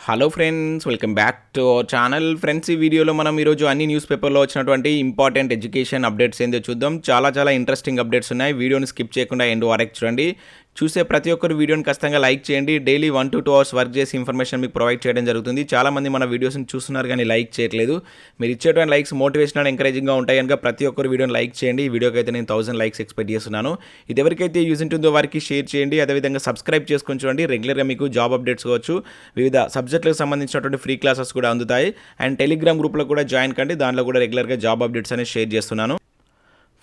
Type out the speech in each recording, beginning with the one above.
Hello friends, welcome back to our channel. Friends, ఈ వీడియోలో మనం ఈరోజు అన్ని న్యూస్ పేపర్లో వచ్చినటువంటి ఇంపార్టెంట్ ఎడ్యుకేషన్ అప్డేట్స్ ఏందో చూద్దాం. చాలా ఇంట్రెస్టింగ్ అప్డేట్స్ ఉన్నాయి. వీడియోని స్కిప్ చేయకుండా ఎండ్ వరకు చూడండి. చూసే ప్రతి ఒక్కరు వీడియోని ఖచ్చితంగా లైక్ చేయండి. డైలీ 1 to 2 అవర్స్ వర్క్ చేసి ఇన్ఫర్మేషన్ మీకు ప్రొవైడ్ చేయడం జరుగుతుంది. చాలామంది మన వీడియోస్ని చూస్తున్నారు కానీ లైక్ చేయట్లేదు. మీరు ఇచ్చేటువంటి లైక్స్ మోటివేషన్ అండ్ ఎంకరేజింగ్గా ఉంటాయి కనుక ప్రతి ఒక్కరు వీడియోని లైక్ చేయండి. ఈ వీడియోకి అయితే నేను 1000 లైక్స్ ఎక్స్పెక్ట్ చేస్తున్నాను. ఇది ఎవరికైతే యూజ్ ఉంటుందో వారికి షేర్ చేయండి. అదేవిధంగా సబ్స్క్రైబ్ చేసుకొని చూడండి. రెగ్యులర్గా మీకు జాబ్ అప్డేట్స్ కావచ్చు, వివిధ సబ్జెక్టులకు సంబంధించినటువంటి ఫ్రీ క్లాసెస్ కూడా అందుతాయి. అండ్ టెలిగ్రామ్ గ్రూప్లో కూడా జాయిన్ కండి. దాంట్లో కూడా రెగ్యులర్గా జాబ్ అప్డేట్స్ అనేది షేర్ చేస్తున్నాను.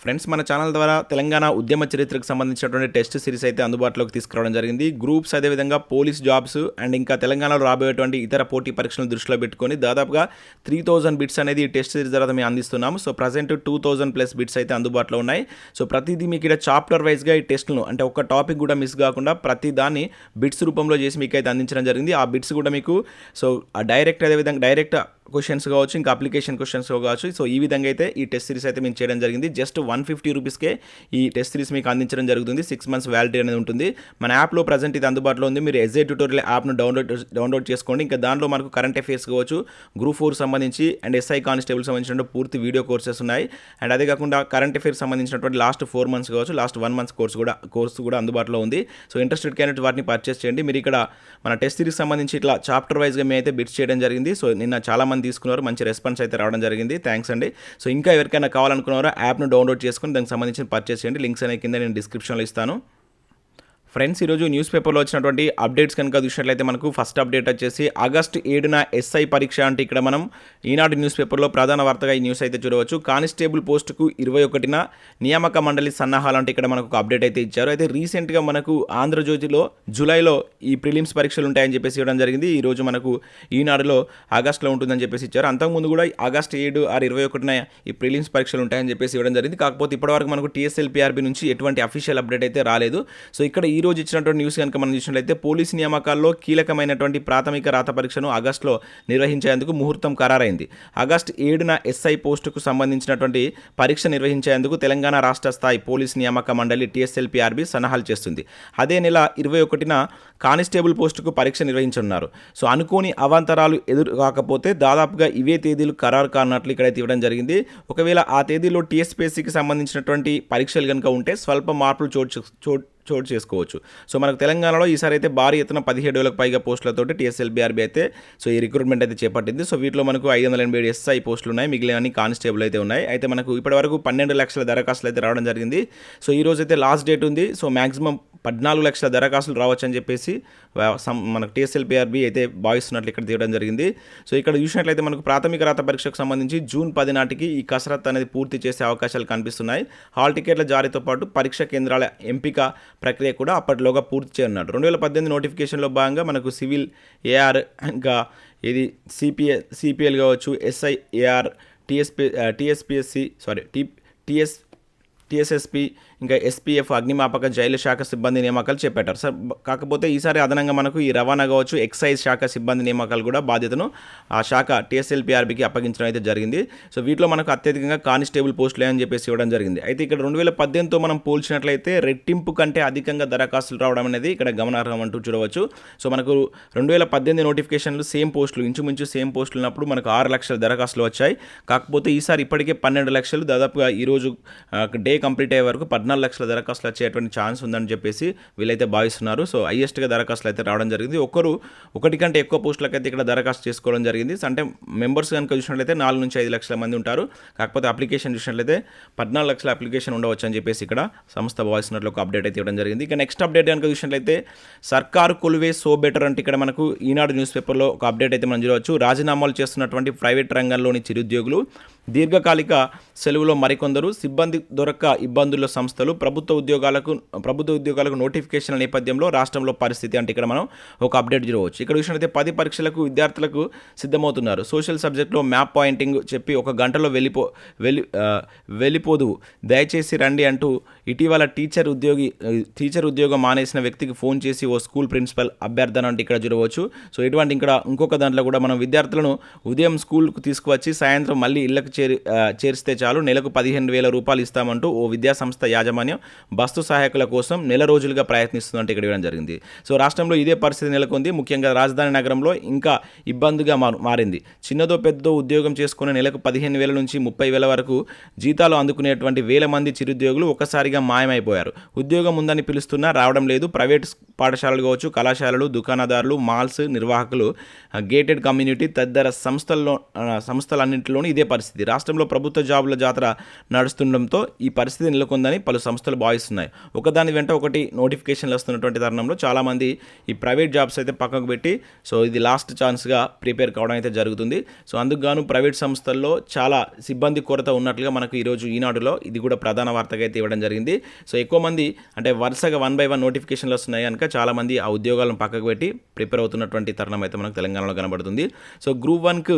ఫ్రెండ్స్, మన ఛానల్ ద్వారా తెలంగాణ ఉద్యమ చరిత్రకు సంబంధించినటువంటి టెస్ట్ సిరీస్ అయితే అందుబాటులోకి తీసుకురావడం జరిగింది. గ్రూప్స్, అదేవిధంగా పోలీస్ జాబ్స్ అండ్ ఇంకా తెలంగాణలో రాబోయేటువంటి ఇతర పోటీ పరీక్షలను దృష్టిలో పెట్టుకొని దాదాపుగా 3000 బిట్స్ అనేది ఈ టెస్ట్ సిరీస్ ద్వారా మేము అందిస్తున్నాము. సో ప్రజెంట్ 2000+ బిట్స్ అయితే అందుబాటులో ఉన్నాయి. సో ప్రతిదీ మీకు ఇక్కడ చాప్టర్ వైజ్గా ఈ టెస్ట్లను అంటే ఒక టాపిక్ కూడా మిస్ కాకుండా ప్రతి దాన్ని బిట్స్ రూపంలో చేసి మీకు అయితే అందించడం జరిగింది. ఆ బిట్స్ కూడా మీకు సో అదేవిధంగా డైరెక్ట్ క్వశ్చన్స్ కావచ్చు, ఇంకా అప్లికేషన్ క్వశ్చన్స్ కావచ్చు. సో ఈ విధంగా అయితే ఈ టెస్ట్ సిరీస్ అయితే మేము చేయడం జరిగింది. జస్ట్ 150 రూపీస్కే ఈ టెస్ట్ సిరీస్ మీకు అందించడం జరుగుతుంది. 6 months వ్యాలిటీ అనేది ఉంటుంది. మన యాప్లో ప్రజెంట్ ఇది అందుబాటులో ఉంది. మీరు ఎస్ఐ ట్యూటోరియల్ యాప్ను డౌన్లోడ్ చేసుకోండి. ఇంకా దాంట్లో మనకు కరెంట్ అఫైర్స్ కావచ్చు, గ్రూప్ 4 సంబంధించి అండ్ ఎస్ఐ కానిస్టేబుల్ సంబంధించిన పూర్తి వీడియో కోర్సెస్ ఉన్నాయి. అండ్ అదే కాకుండా కరెంట్ అఫైర్స్ సంబంధించినటువంటి లాస్ట్ 4 months కావచ్చు, లాస్ట్ 1 month కోర్సు కూడా అందుబాటులో ఉంది. సో ఇంట్రెస్టెడ్ క్యాండిడేట్ వాటిని పర్చేస్ చేయండి. మీరు ఇక్కడ మన టెస్ట్ సిరీస్ సంబంధించి ఇట్లా చాప్టర్ వైజ్గా మేము అయితే బిట్స్ చేయడం జరిగింది. సో నిన్న చాలామంది తీసుకున్నారు, మంచి రెస్పాన్స్ అయితే రావడం జరిగింది. థ్యాంక్స్ అండి. సో ఇంకా ఎవరికైనా కావాలనుకున్నారో యాప్ను డౌన్లోడ్ చేసుకుని దానికి సంబంధించిన పర్చేస్ చేయండి. లింక్స్ అనేవి కింద నేను డిస్క్రిప్షన్లో ఇస్తాను. ఫ్రెండ్స్, ఈరోజు న్యూస్ పేపర్లో వచ్చినటువంటి అప్డేట్స్ కనుక చూసినట్లయితే మనకు ఫస్ట్ అప్డేట్ వచ్చేసి ఆగస్టు 7న ఎస్ఐ పరీక్ష. అంటే ఇక్కడ మనం ఈనాడు న్యూస్ పేపర్లో ప్రధాన వార్తగా ఈ న్యూస్ అయితే చూడవచ్చు. కానిస్టేబుల్ పోస్టుకు 21న నియామక మండలి సన్నాహాలు అంటే ఇక్కడ మనకు ఒక అప్డేట్ అయితే ఇచ్చారు. అయితే రీసెంట్గా మనకు ఆంధ్రజ్యోతిలో జూలైలో ఈ ప్రిలిమ్స్ పరీక్షలు ఉంటాయని చెప్పేసి ఇవ్వడం జరిగింది. ఈరోజు మనకు ఈనాడులో ఆగస్టులో ఉంటుందని చెప్పేసి ఇచ్చారు. అంతకుముందు కూడా ఆగస్టు 7 or 21న ఈ ప్రిలిమ్స్ పరీక్షలు ఉంటాయని చెప్పేసి ఇవ్వడం జరిగింది. కాకపోతే ఇప్పటివరకు మనకు Tslprb నుంచి ఎటువంటి అఫీషియల్ అప్డేట్ అయితే రాలేదు. సో ఇక్కడ ఈ రోజు ఇచ్చినటువంటి న్యూస్ కనుక మనం చూసినట్లయితే పోలీసు నియామకాల్లో కీలకమైనటువంటి ప్రాథమిక రాత పరీక్షను ఆగస్టులో నిర్వహించేందుకు ముహూర్తం ఖరారైంది. ఆగస్టు 7న ఎస్ఐ పోస్టుకు సంబంధించినటువంటి పరీక్ష నిర్వహించేందుకు తెలంగాణ రాష్ట్ర స్థాయి పోలీసు నియామక మండలి Tslprb సన్నాహాలు చేస్తుంది. అదే నెల 21న కానిస్టేబుల్ పోస్టుకు పరీక్ష నిర్వహించనున్నారు. సో అనుకోని అవాంతరాలు ఎదురు కాకపోతే దాదాపుగా ఇవే తేదీలు ఖరారు కానట్లు ఇక్కడైతే ఇవ్వడం జరిగింది. ఒకవేళ ఆ తేదీలో TSPSCకి సంబంధించినటువంటి పరీక్షలు కనుక ఉంటే స్వల్ప మార్పులు చోటు చేసుకోవచ్చు. సో మనకు తెలంగాణలో ఈసారి అయితే భారీ ఎత్తున 17,000కు పైగా పోస్టులతోటి Tslprb అయితే సో ఈ రిక్రూట్మెంట్ అయితే చేపట్టింది. సో వీటిలో మనకు 587 ఎస్ఐ పోస్టులు ఉన్నాయి, మిగిలిన కానిస్టేబుల్ అయితే ఉన్నాయి. అయితే మనకు ఇప్పటివరకు 12 లక్షల దరఖాస్తులు అయితే రావడం జరిగింది. సో ఈ రోజు అయితే లాస్ట్ డేట్ ఉంది. సో మ్యాక్సిమం 14 లక్షల దరఖాస్తులు రావచ్చు అని చెప్పేసి మనకు Tslprb అయితే భావిస్తున్నట్లు ఇక్కడ తీయడం జరిగింది. సో ఇక్కడ చూసినట్లయితే మనకు ప్రాథమిక రాత పరీక్షకు సంబంధించి జూన్ 10 నాటికి ఈ కసరత్తు అనేది పూర్తి చేసే అవకాశాలు కనిపిస్తున్నాయి. హాల్ టికెట్ల జారీతో పాటు పరీక్ష కేంద్రాల ఎంపిక ప్రక్రియ కూడా అప్పటిలోగా పూర్తి చేయనున్నాడు. 2018 నోటిఫికేషన్లో భాగంగా మనకు సివిల్ ఏఆర్, ఇంకా ఇది సిపిఎల్ కావచ్చు, ఎస్ఐ ఏఆర్, టీఎస్ఎస్పి, ఇంకా ఎస్పీఎఫ్ అగ్నిమాపక జైలు శాఖ సిబ్బంది నియామకాలు చేపట్టారు సార్. కాకపోతే ఈసారి అదనంగా మనకు ఈ రవాణా కావచ్చు, ఎక్సైజ్ శాఖ సిబ్బంది నియామకాలు కూడా బాధ్యతను ఆ శాఖ Tslprbకి అప్పగించడం అయితే జరిగింది. సో వీటిలో మనకు అత్యధికంగా కానిస్టేబుల్ పోస్టులే అని చెప్పేసి ఇవ్వడం జరిగింది. అయితే ఇక్కడ 2018తో మనం పోల్చినట్లయితే రెట్టింపు కంటే అధికంగా దరఖాస్తులు రావడం అనేది ఇక్కడ గమనార్హం అంటూ చూడవచ్చు. సో మనకు 2018 నోటిఫికేషన్లు సేమ్ పోస్టులు ఇంచుమించు సేమ్ పోస్టులు ఉన్నప్పుడు మనకు 6 లక్షల దరఖాస్తులు వచ్చాయి. కాకపోతే ఈసారి ఇప్పటికే 12 లక్షలు, దాదాపుగా ఈరోజు డే కంప్లీట్ అయ్యే వరకు 14 లక్షల దరఖాస్తులు వచ్చేటువంటి ఛాన్స్ ఉందని చెప్పేసి వీళ్ళైతే భావిస్తున్నారు. సో హైయెస్ట్గా దరఖాస్తులు అయితే రావడం జరిగింది. ఒకటి కంటే ఎక్కువ పోస్టులకు అయితే ఇక్కడ దరఖాస్తు చేసుకోవడం జరిగింది. అంటే మెంబర్స్ కనుక చూసినట్లయితే 4 నుంచి 5 లక్షల మంది ఉంటారు. కాకపోతే అప్లికేషన్ చూసినట్లయితే 14 లక్షల అప్లికేషన్ ఉండవచ్చు అని చెప్పేసి ఇక్కడ సంస్థ భావిస్తున్నట్లు ఒక అప్డేట్ అయితే ఇవ్వడం జరిగింది. ఇక నెక్స్ట్ అప్డేట్ కనుక చూసినట్లయితే సర్కారు కొలువే సో బెటర్ అంటే ఇక్కడ మనకు ఈనాడు న్యూస్ పేపర్లో ఒక అప్డేట్ అయితే మనం చూడవచ్చు. రాజీనామాలు చేస్తున్నటువంటి ప్రైవేట్ రంగంలోని చిరుద్యోగులు, దీర్ఘకాలిక సెలవులో మరికొందరు, సిబ్బంది దొరక్క ఇబ్బందుల్లో సంస్థలు, ప్రభుత్వ ఉద్యోగాలకు నోటిఫికేషన్ల నేపథ్యంలో రాష్ట్రంలో పరిస్థితి అంటే ఇక్కడ మనం ఒక అప్డేట్ చూడవచ్చు. ఇక్కడ చూసినట్లయితే 10 పరీక్షలకు విద్యార్థులకు సిద్ధమవుతున్నారు. సోషల్ సబ్జెక్ట్లో మ్యాప్ పాయింటింగ్ చెప్పి 1 గంటలో వెళ్ళిపోదు, దయచేసి రండి అంటూ ఇటీవల టీచర్ ఉద్యోగం మానేసిన వ్యక్తికి ఫోన్ చేసి ఓ స్కూల్ ప్రిన్సిపల్ అభ్యర్థన అంటే ఇక్కడ చూడవచ్చు. సో ఇటువంటి ఇక్కడ ఇంకొక దాంట్లో కూడా మనం విద్యార్థులను ఉదయం స్కూల్కు తీసుకువచ్చి సాయంత్రం మళ్ళీ ఇళ్లకు చేరిస్తే చాలు నెలకు 15,000 రూపాయలు ఇస్తామంటూ ఓ విద్యాసంస్థ యాజమాన్యం బస్తు సహాయకుల కోసం నెల రోజులుగా ప్రయత్నిస్తుందంటే ఇక్కడ ఇవ్వడం జరిగింది. సో రాష్ట్రంలో ఇదే పరిస్థితి నెలకొంది. ముఖ్యంగా రాజధాని నగరంలో ఇంకా ఇబ్బందిగా మారింది. చిన్నదో పెద్దో ఉద్యోగం చేసుకునే నెలకు 15,000 నుంచి 30,000 వరకు జీతాలు అందుకునేటువంటి వేల మంది చిరుద్యోగులు ఒక్కసారిగా మాయమైపోయారు. ఉద్యోగం ఉందని పిలుస్తున్నా రావడం లేదు. ప్రైవేట్ పాఠశాలలు కావచ్చు, కళాశాలలు, దుకాణదారులు, మాల్స్ నిర్వాహకులు, గేటెడ్ కమ్యూనిటీ తదితర సంస్థలన్నింటిలోనూ ఇదే పరిస్థితి. రాష్ట్రంలో ప్రభుత్వ జాబుల జాతర నడుస్తుండడంతో ఈ పరిస్థితి నెలకొందని పలు సంస్థలు భావిస్తున్నాయి. ఒకదాని వెంట ఒకటి నోటిఫికేషన్లు వస్తున్నటువంటి తరుణంలో చాలామంది ఈ ప్రైవేట్ జాబ్స్ అయితే పక్కకు పెట్టి సో ఇది లాస్ట్ ఛాన్స్గా ప్రిపేర్ కావడం అయితే జరుగుతుంది. సో అందుకు గాను ప్రైవేట్ సంస్థల్లో చాలా సిబ్బంది కొరత ఉన్నట్లుగా మనకు ఈరోజు ఈనాడులో ఇది కూడా ప్రధాన వార్తగా అయితే ఇవ్వడం జరిగింది. సో ఎక్కువ మంది అంటే వరుసగా 1 by 1 నోటిఫికేషన్లు వస్తున్నాయి కనుక చాలామంది ఆ ఉద్యోగాలను పక్కకు పెట్టి ప్రిపేర్ అవుతున్నటువంటి తరుణం అయితే మనకు తెలంగాణలో కనబడుతుంది. సో గ్రూప్ 1కు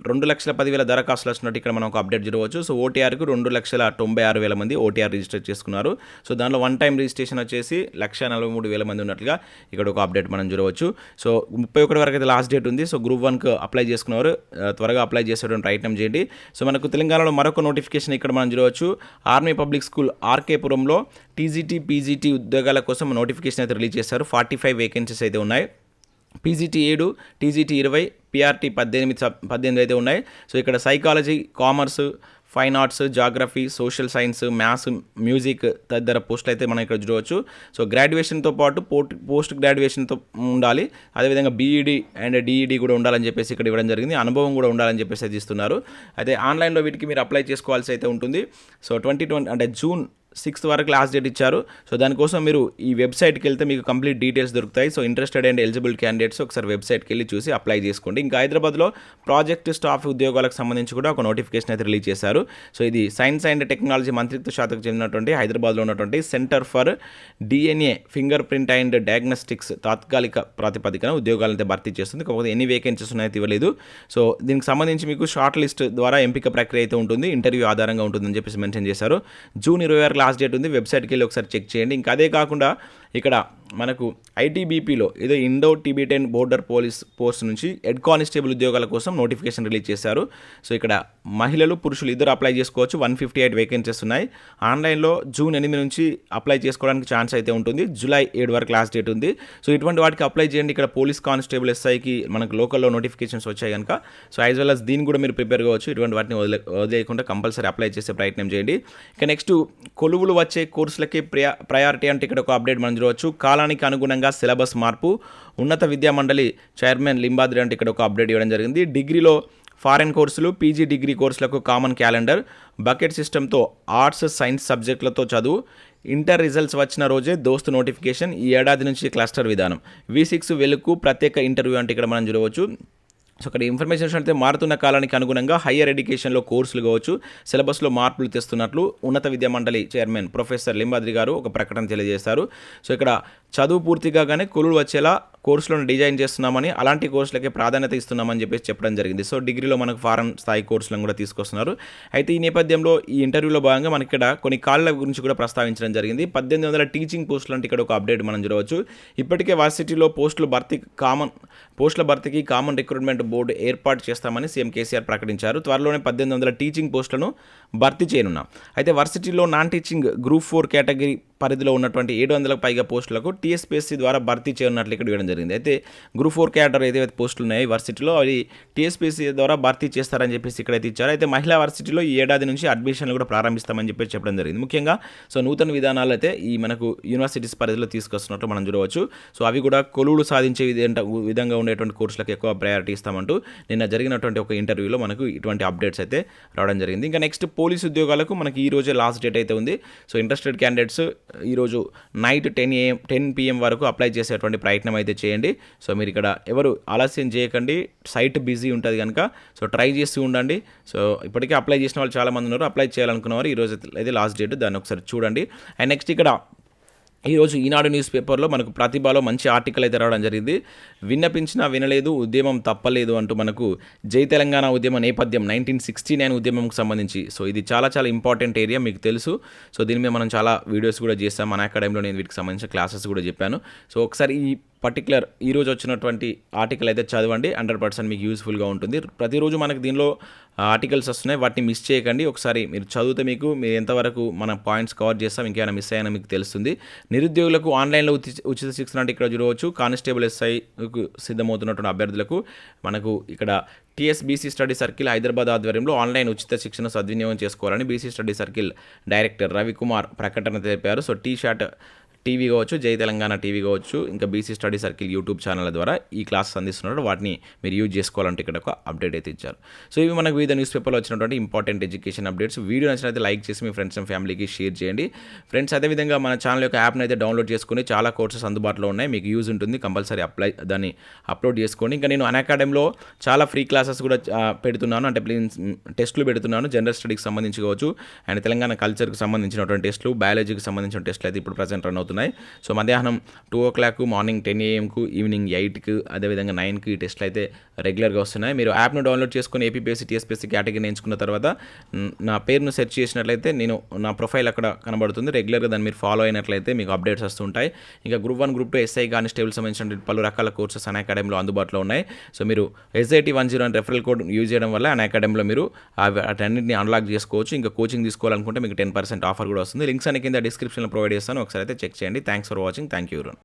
2,10,000 దరఖాస్తులు వస్తున్నట్టు ఇక్కడ మనం ఒక అప్డేట్ చూడవచ్చు. సో ఓటీఆర్కు 2,96,000 మంది ఓటీఆర్ రిజిస్టర్ చేసుకున్నారు. సో దానిలో వన్ టైం రిజిస్ట్రేషన్ వచ్చేసి 1,43,000 మంది ఉన్నట్లుగా ఇక్కడ ఒక అప్డేట్ మనం చూడవచ్చు. సో 31 వరకు అయితే లాస్ట్ డేట్ ఉంది. సో గ్రూప్ 1కు అప్లై చేసుకున్నారు, త్వరగా అప్లై చేసేటువంటి ప్రయత్నం చేయండి. సో మనకు తెలంగాణలో మరొక నోటిఫికేషన్ ఇక్కడ మనం చూడవచ్చు. ఆర్మీ పబ్లిక్ స్కూల్ ఆర్కేపురంలో టీజీటీ పీజీటీ ఉద్యోగాల కోసం నోటిఫికేషన్ అయితే రిలీజ్ చేశారు. 45 వేకెన్సీస్ అయితే ఉన్నాయి. పీజీటీ 7, టీజీటీ 20, పీఆర్టీ 18 అయితే ఉన్నాయి. సో ఇక్కడ psychology, commerce, fine arts, geography, social science, maths, music తదితర పోస్టులు అయితే మనం ఇక్కడ చూడవచ్చు. సో గ్రాడ్యుయేషన్తో పాటు పోస్ట్ గ్రాడ్యుయేషన్తో ఉండాలి. అదేవిధంగా బీఈడీ అండ్ డిఈడీ కూడా ఉండాలని చెప్పేసి ఇక్కడ ఇవ్వడం జరిగింది. అనుభవం కూడా ఉండాలని చెప్పేసి అయితే ఇస్తున్నారు. అయితే ఆన్లైన్లో వీటికి మీరు అప్లై చేసుకోవాల్సి అయితే ఉంటుంది. సో 2020 అంటే జూన్ 6 వరకు లాస్ట్ డేట్ ఇచ్చారు. సో దానికోసం మీరు ఈ వెబ్సైట్కి వెళ్తే మీకు కంప్లీట్ డీటెయిల్స్ దొరుకుతాయి. So interested and eligible candidates ఒకసారి వెబ్సైట్కి వెళ్ళి చూసి అప్లై చేసుకోండి. ఇంకా హైదరాబాద్లో ప్రాజెక్ట్ స్టాఫ్ ఉద్యోగాలకు సంబంధించి కూడా ఒక నోటిఫికేషన్ అయితే రిలీజ్ చేశారు. సో ఇది సైన్స్ అండ్ టెక్నాలజీ మంత్రిత్వ శాఖకు చెందినటువంటి హైదరాబాద్లో ఉన్నటువంటి centre for DNA finger print and diagnostics తాత్కాలిక ప్రాతిపదికన ఉద్యోగాలైతే భర్తీ చేస్తుంది. కాకపోతే ఎన్ని వేకెన్సీస్ ఉన్నాయో ఇవ్వలేదు. సో దీనికి సంబంధించి మీకు షార్ట్ లిస్ట్ ద్వారా ఎంపిక ప్రక్రియ అయితే ఉంటుంది, ఇంటర్వ్యూ ఆధారంగా ఉంటుందని చెప్పేసి మెన్షన్ చేశారు. జూన్ 20 లాస్ట్ డేట్ ఉంది. వెబ్సైట్కి వెళ్ళి ఒకసారి చెక్ చేయండి. ఇంకా అదే కాకుండా ఇక్కడ మనకు ఐటీబీపీలో ఏదో Indo Tibetan border police post నుంచి హెడ్ కానిస్టేబుల్ ఉద్యోగాల కోసం నోటిఫికేషన్ రిలీజ్ చేశారు. సో ఇక్కడ మహిళలు పురుషులు ఇద్దరు అప్లై చేసుకోవచ్చు. 158 వేకెన్సీస్ ఉన్నాయి. ఆన్లైన్లో జూన్ 8 నుంచి అప్లై చేసుకోవడానికి ఛాన్స్ అయితే ఉంటుంది. జూలై 7 వరకు లాస్ట్ డేట్ ఉంది. సో ఇటువంటి వాటికి అప్లై చేయండి. ఇక్కడ పోలీస్ కానిస్టేబుల్ ఎస్ఐకి మనకు లోకల్లో నోటిఫికేషన్స్ వచ్చాయి కనుక సో యాజ్ వెల్ అస్ దీన్ని కూడా మీరు ప్రిపేర్ కావచ్చు. ఇటువంటి వాటిని వదిలేయకుండా కంపల్సరీ అప్లై చేసే ప్రయత్నం చేయండి. ఇక నెక్స్ట్ కొలువులు వచ్చే కోర్సులకి ప్రయారిటీ అంటే ఇక్కడ ఒక అప్డేట్ మనం చూడవచ్చు. కాలానికి అనుగుణంగా సిలబస్ మార్పు, ఉన్నత విద్యా మండలి చైర్మన్ లింబాద్రి అంటే ఇక్కడ ఒక అప్డేట్ ఇవ్వడం జరిగింది. డిగ్రీలో ఫారెన్ కోర్సులు, పీజీ డిగ్రీ కోర్సులకు కామన్ క్యాలెండర్, బకెట్ సిస్టంతో ఆర్ట్స్ సైన్స్ సబ్జెక్టులతో చదువు, ఇంటర్ రిజల్ట్స్ వచ్చిన రోజే దోస్తు నోటిఫికేషన్, ఈ ఏడాది నుంచి క్లస్టర్ విధానం, V6 వెలుగు ప్రత్యేక ఇంటర్వ్యూ అంటే ఇక్కడ మనం చూడవచ్చు. సో ఇక్కడ ఇన్ఫర్మేషన్ అంటే మారుతున్న కాలానికి అనుగుణంగా హయ్యర్ ఎడ్యుకేషన్లో కోర్సులు కావచ్చు సిలబస్లో మార్పులు తెస్తున్నట్లు ఉన్నత విద్యా మండలి చైర్మన్ ప్రొఫెసర్ లింబాద్రి గారు ఒక ప్రకటన తెలియజేశారు. సో ఇక్కడ చదువు పూర్తిగానే కొలువులు వచ్చేలా కోర్సులను డిజైన్ చేస్తున్నామని, అలాంటి కోర్సులకే ప్రాధాన్యత ఇస్తున్నామని చెప్పేసి చెప్పడం జరిగింది. సో డిగ్రీలో మనకు ఫారెన్ స్థాయి కోర్సులను కూడా తీసుకొస్తున్నారు. అయితే ఈ నేపథ్యంలో ఈ ఇంటర్వ్యూలో భాగంగా మనకి ఇక్కడ కొన్ని కాళ్ళ గురించి కూడా ప్రస్తావించడం జరిగింది. 1800 టీచింగ్ పోస్టులు అంటే ఇక్కడ ఒక అప్డేట్ మనం చూడవచ్చు. ఇప్పటికే వర్సిటీలో పోస్టుల భర్తీకి కామన్ రిక్రూట్మెంట్ బోర్డు ఏర్పాటు చేస్తామని సీఎం కేసీఆర్ ప్రకటించారు. త్వరలోనే 1800 టీచింగ్ పోస్టులను భర్తీ చేయనున్నాం. అయితే వర్సిటీలో నాన్ టీచింగ్ గ్రూప్ 4 కేటగిరీ పరిధిలో ఉన్నటువంటి 700లకు పైగా పోస్టులకు టీఎస్పీఎస్సీ ద్వారా భర్తీ చేయనున్నట్లు ఇక్కడ ఇవ్వడం జరిగింది. అయితే గ్రూప్ 4 క్యాడర్ ఏదైతే పోస్టులు ఉన్నాయో వర్సిటీలో అవి టీఎస్పీఎస్సీ ద్వారా భర్తీ చేస్తారని చెప్పేసి ఇక్కడైతే ఇచ్చారు. అయితే మహిళా వర్సిటీలో ఈ ఏడాది నుంచి అడ్మిషన్లు కూడా ప్రారంభిస్తామని చెప్పేసి చెప్పడం జరిగింది. ముఖ్యంగా సో నూతన విధానాలు అయితే ఈ మనకు యూనివర్సిటీస్ పరిధిలో తీసుకొస్తున్నట్లు మనం చూడవచ్చు. సో అవి కూడా కొలువులు సాధించే విధంగా ఉండేటువంటి కోర్సులకు ఎక్కువ ప్రయారిటీ ఇస్తామంటూ నిన్న జరిగినటువంటి ఒక ఇంటర్వ్యూలో మనకు ఇటువంటి అప్డేట్స్ అయితే రావడం జరిగింది. ఇంకా నెక్స్ట్ పోలీస్ ఉద్యోగాలకు మనకి ఈ రోజే లాస్ట్ డేట్ అయితే ఉంది. సో ఇంట్రెస్టెడ్ క్యాండిడేట్స్ ఈరోజు నైట్ 10 PM వరకు అప్లై చేసేటువంటి ప్రయత్నం అయితే చేయండి. సో మీరు ఇక్కడ ఎవరు ఆలస్యం చేయకండి, సైట్ బిజీ ఉంటుంది కనుక సో ట్రై చేస్తూ ఉండండి. సో ఇప్పటికే అప్లై చేసిన వాళ్ళు చాలామంది ఉన్నారు. అప్లై చేయాలనుకున్నవారు ఈరోజు అయితే లాస్ట్ డేట్, దాన్ని ఒకసారి చూడండి. అండ్ నెక్స్ట్ ఇక్కడ ఈరోజు ఈనాడు న్యూస్ పేపర్లో మనకు ప్రతిభలో మంచి ఆర్టికల్ అయితే రావడం జరిగింది. విన్నపించినా వినలేదు, ఉద్యమం తప్పలేదు అంటూ మనకు జై తెలంగాణ ఉద్యమ నేపథ్యం 1969 ఉద్యమంకి సంబంధించి. సో ఇది చాలా చాలా ఇంపార్టెంట్ ఏరియా, మీకు తెలుసు. సో దీని మీద మనం చాలా వీడియోస్ కూడా చేస్తాం. మన అకాడమీలో నేను వీటికి సంబంధించిన క్లాసెస్ కూడా చెప్పాను. సో ఒకసారి ఈ పర్టికులర్ ఈరోజు వచ్చినటువంటి ఆర్టికల్ అయితే చదవండి, 100% మీకు యూస్ఫుల్గా ఉంటుంది. ప్రతిరోజు మనకు దీనిలో ఆర్టికల్స్ వస్తున్నాయి, వాటిని మిస్ చేయకండి. ఒకసారి మీరు చదివితే మీరు ఎంతవరకు మన పాయింట్స్ కవర్ చేస్తాం, ఇంకేమైనా మిస్ అయ్యానో మీకు తెలుస్తుంది. నిరుద్యోగులకు ఆన్లైన్లో ఉచిత శిక్షణ అంటే ఇక్కడ చూడవచ్చు. కానిస్టేబుల్ ఎస్ఐకు సిద్ధమవుతున్నటువంటి అభ్యర్థులకు మనకు ఇక్కడ టీఎస్బీసీ స్టడీ సర్కిల్ హైదరాబాద్ ఆధ్వర్యంలో ఆన్లైన్ ఉచిత శిక్షణ సద్వినియోగం చేసుకోవాలని BC study circle director Ravikumar ప్రకటన తెలిపారు. సో టీ-షాట్ టీవీ కావచ్చు, జై తెలంగాణ టీవీ కావచ్చు, ఇంకా BC study circle YouTube channel ద్వారా ఈ క్లాసెస్ అందిస్తున్నారు. వాటిని మీరు యూజ్ చేసుకోవాలంటే ఇక్కడ ఒక అప్డేట్ అయితే ఇచ్చారు. సో ఇవి మనకు వివిధ న్యూస్ పేపర్లో వచ్చినటువంటి ఇంపార్టెంట్ ఎడ్యుకేషన్ అప్డేట్స్. వీడియో నచ్చినైతే లైక్ చేసి మీ ఫ్రెండ్స్ అండ్ ఫ్యామిలీకి షేర్ చేయండి. ఫ్రెండ్స్, అదేవిధంగా మన ఛానల్ యొక్క యాప్ని అయితే డౌన్లోడ్ చేసుకుని చాలా కోర్సెస్ అందుబాటులో ఉన్నాయి, మీకు యూజ్ ఉంటుంది. కంపల్సరీ దాన్ని అప్లోడ్ చేసుకోండి. ఇంకా నేను అకాడమీలో చాలా ఫ్రీ క్లాసెస్ కూడా పెడుతున్నాను, అంటే టెస్టులు పెడుతున్నాను. జనరల్ స్టడీకి సంబంధించి కావచ్చు, అండ్ తెలంగాణ కల్చర్కి సంబంధించినటువంటి టెస్టులు, బయాలజీకి సంబంధించిన టెస్టులు అయితే ఇప్పుడు ప్రజెంట్ రన్ అవుతున్నాయి. సో మధ్యాహ్నం 2 o'clock, మార్నింగ్ 10 AM, ఈవినింగ్ 8 అదేవిధంగా 9 ఈ టెస్టులు అయితే రెగ్యులర్గా వస్తున్నాయి. మీరు యాప్ను డౌన్లోడ్ చేసుకుని ఏపీపీఎస్సీ టీఎస్పీఎస్సీ కేటగిరీని ఎంచుకున్న తర్వాత నా పేరును సెర్చ్ చేసినట్లయితే నా ప్రొఫైల్ అక్కడ కనబడుతుంది. రెగ్యులర్గా దాన్ని మీరు ఫాలో అయినట్లయితే మీకు అప్డేట్స్ వస్తుంటాయి. ఇంకా గ్రూప్ 1, గ్రూప్ 2, ఎస్ఐ కానిస్టేబుల్ సంబంధించిన పలు రకాల కోర్సెస్ అన్ అకాడమీలో అందుబాటులో ఉన్నాయి. సో మీరు SIT10 అని రెఫరల్ కోడ్ యూజ్ చేయడం వల్ల అన్ అకాడమీలో మీరు వాటన్నింటిని అన్లాక్ చేసుకోవచ్చు. ఇంకా కోచింగ్ తీసుకోవాలనుకుంటే మీకు 10% ఆఫర్ కూడా వస్తుంది. లింక్స్ అన్ని కింద డిస్క్రిప్షన్లో ప్రొవైడ్ చేస్తాను, ఒకసారి అయితే చెక్ చేయండి. Thanks for watching. Thank you.